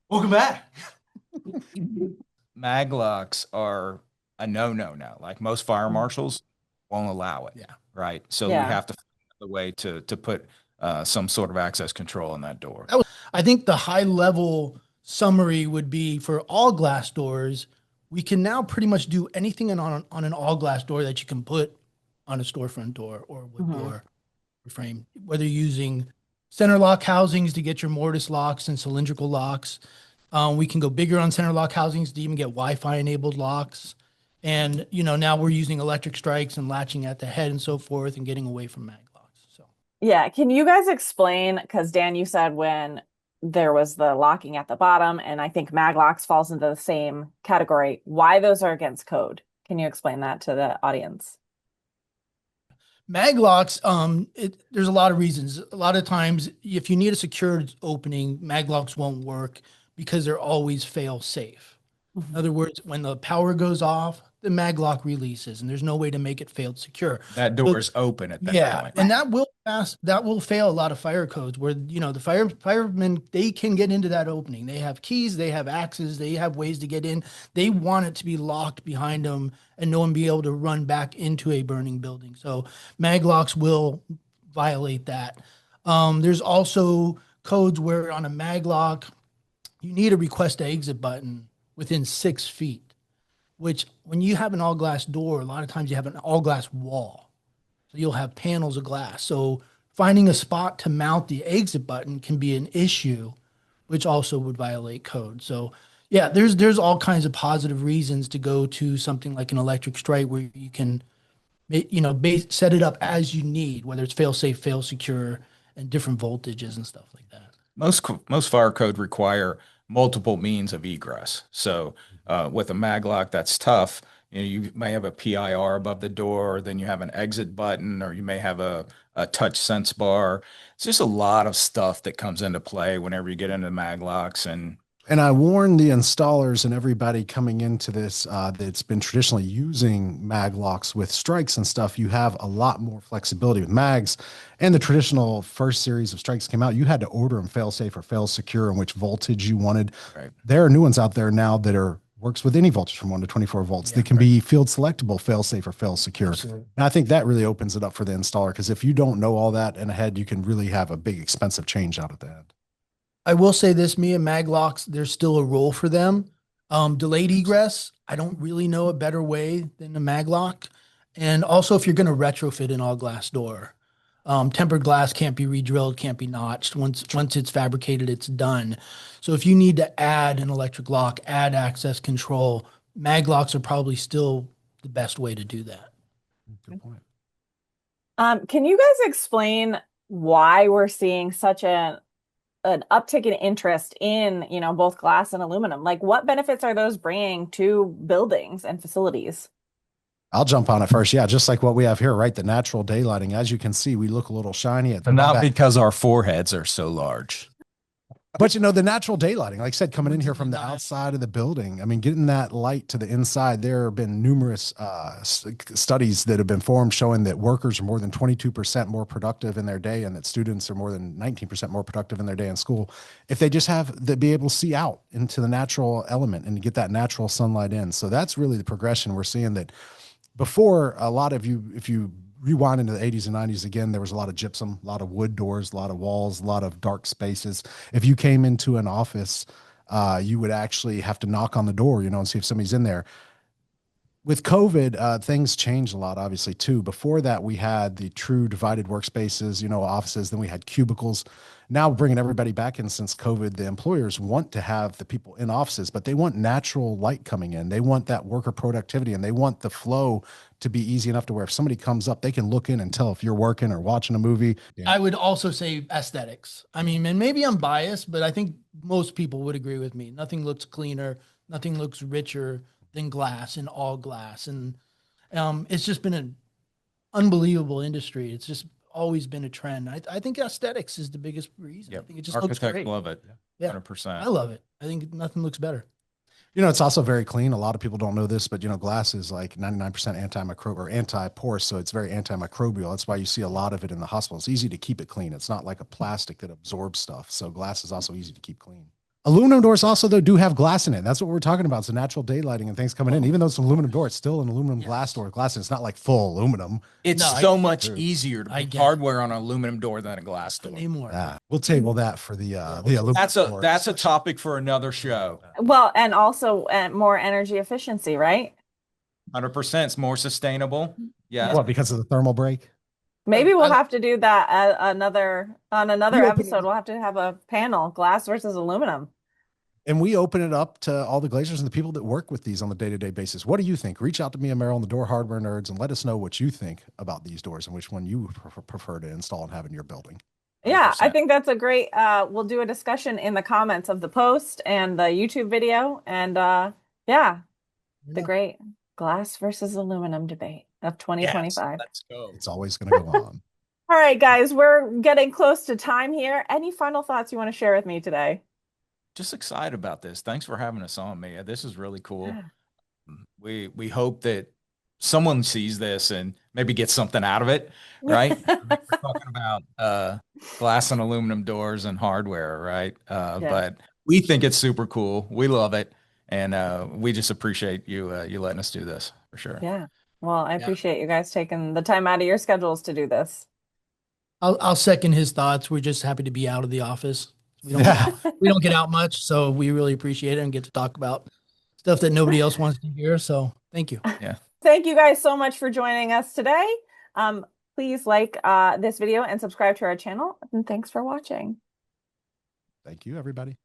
Welcome back. Mag locks are a no-no now. Like most fire Mm. marshals won't allow it, Yeah. right? So we Yeah. have to find a way to put some sort of access control on that door. I think the high level summary would be for all glass doors, we can now pretty much do anything on an all glass door that you can put on a storefront door or wood Hmm. door frame, whether you're using center lock housings to get your mortise locks and cylindrical locks. We can go bigger on center lock housings to even get Wi-Fi enabled locks. And now we're using electric strikes and latching at the head and so forth and getting away from mag locks. So Yeah. Can you guys explain? Because Dan, you said when there was the locking at the bottom, and I think mag locks falls into the same category, why those are against code. Can you explain that to the audience? mag locks, there's a lot of reasons. A lot of times, if you need a secured opening, mag locks won't work because they're always fail safe. In Mhm. other words, when the power goes off, the mag lock releases, and there's no way to make it failed secure. That So door is open at that yeah, point. and Right. that will fail a lot of fire codes where the firemen they can get into that opening. They have keys, they have axes, they have ways to get in. They want it to be locked behind them and no one be able to run back into a burning building. So maglocks will violate that. There's also codes where on a maglock you need a request to exit button within 6 feet, which when you have an all glass door, a lot of times you have an all glass wall. So you'll have panels of glass. So finding a spot to mount the exit button can be an issue, which also would violate code. So yeah, there's all kinds of positive reasons to go to something like an electric strike where you can set it up as you need, whether it's fail safe, fail secure, and different voltages and stuff like that. Most fire code require multiple means of egress. So with a maglock, that's tough. You may have a PIR above the door, then you have an exit button, or you may have a touch sense bar. It's just a lot of stuff that comes into play whenever you get into maglocks. And I warn the installers and everybody coming into this that's been traditionally using mag locks with strikes and stuff. You have a lot more flexibility with mags. And the traditional first series of strikes came out. You had to order them fail safe or fail secure and which voltage you wanted. Right. There are new ones out there now that are works with any voltage from 1 to 24 volts. Yeah, They can right. be field selectable, fail safe or fail secure. absolutely. And I think that really opens it up for the installer because if you don't know all that in ahead, you can really have a big expensive change out of that. I will say this, me and maglocks, there's still a role for them. Delayed egress, I don't really know a better way than a maglock. And also, if you're going to retrofit an all glass door, tempered glass can't be re-drilled, can't be notched. Once it's fabricated, it's done. So if you need to add an electric lock, add access control, maglocks are probably still the best way to do that. Good point. Can you guys explain why we're seeing such an uptick in interest in, both glass and aluminum? Like what benefits are those bringing to buildings and facilities? I'll jump on it first. Yeah, just like what we have here, right? The natural daylighting. As you can see, we look a little shiny at the Not back. because our foreheads are so large. But the natural daylighting, like I said, coming in here from the Nice. outside of the building, I mean, getting that light to the inside, there have been numerous studies that have been formed showing that workers are more than 22% more productive in their day and that students are more than 19% more productive in their day in school if they just have to be able to see out into the natural element and get that natural sunlight in. So that's really the progression we're seeing that before a lot of you, if you rewind into the 80s and 90s again, there was a lot of gypsum, a lot of wood doors, a lot of walls, a lot of dark spaces. If you came into an office, you would actually have to knock on the door, and see if somebody's in there. With COVID, things changed a lot, obviously, too. Before that, we had the true divided workspaces, offices. Then we had cubicles. Now, bringing everybody back in since COVID, the employers want to have the people in offices, but they want natural light coming in. They want that worker productivity and they want the flow to be easy enough to where if somebody comes up, they can look in and tell if you're working or watching a movie. Yeah. I would also say aesthetics. I mean, and maybe I'm biased, but I think most people would agree with me. Nothing looks cleaner, nothing looks richer than glass and all glass. And it's just been an unbelievable industry. It's just always been a trend. I think aesthetics is the biggest reason. I Yep. think it just looks Architects great. love it. Yeah, 100%. I love it. I think nothing looks better. It's also very clean. A lot of people don't know this, but glass is like 99% antimicrobial or anti-porous, so it's very antimicrobial. That's why you see a lot of it in the hospital. It's easy to keep it clean. It's not like a plastic that absorbs stuff. So glass is also easy to keep clean. Aluminum doors also, though, do have glass in it. That's what we're talking about. So natural daylighting and things coming in. Even though it's an aluminum door, it's still an aluminum glass door. Glass, and it's not like full aluminum. It's No, so much True. easier to I put get it. hardware on an aluminum door than a glass door. Anymore. We'll table that for the aluminum That's a doors. topic for another show. Well, and also more energy efficiency, right? 100%. It's more sustainable. Yeah. What, because of the thermal break? Maybe we'll I- have to do that on another We open episode. We'll have to have a panel, glass versus aluminum. And we open it up to all the glaziers and the people that work with these on the day-to-day basis. What do you think? Reach out to me and Meryl on the Door Hardware Nerds and let us know what you think about these doors and which one you prefer to install and have in your building. Yeah, I 100%. think that's a great, we'll do a discussion in the comments of the post and the YouTube video. And yeah, the Yeah. great glass versus aluminum debate of 2025. Let's go. It's always going to go on. All right, guys, we're getting close to time here. Any final thoughts you want to share with me today? Just excited about this. Thanks for having us on, Mia. This is really cool. Yeah. We hope that someone sees this and maybe gets something out of it, right? We're talking about glass and aluminum doors and hardware, right? But we think it's super cool. We love it, and we just appreciate you letting us do this for sure. Yeah. Well, I appreciate you guys taking the time out of your schedules to do this. I'll second his thoughts. We're just happy to be out of the office. We don't, Yeah. we don't get out much, so we really appreciate it and get to talk about stuff that nobody else wants to hear. So thank you. Thank you guys so much for joining us today. Please like this video and subscribe to our channel. And thanks for watching. Thank you, everybody.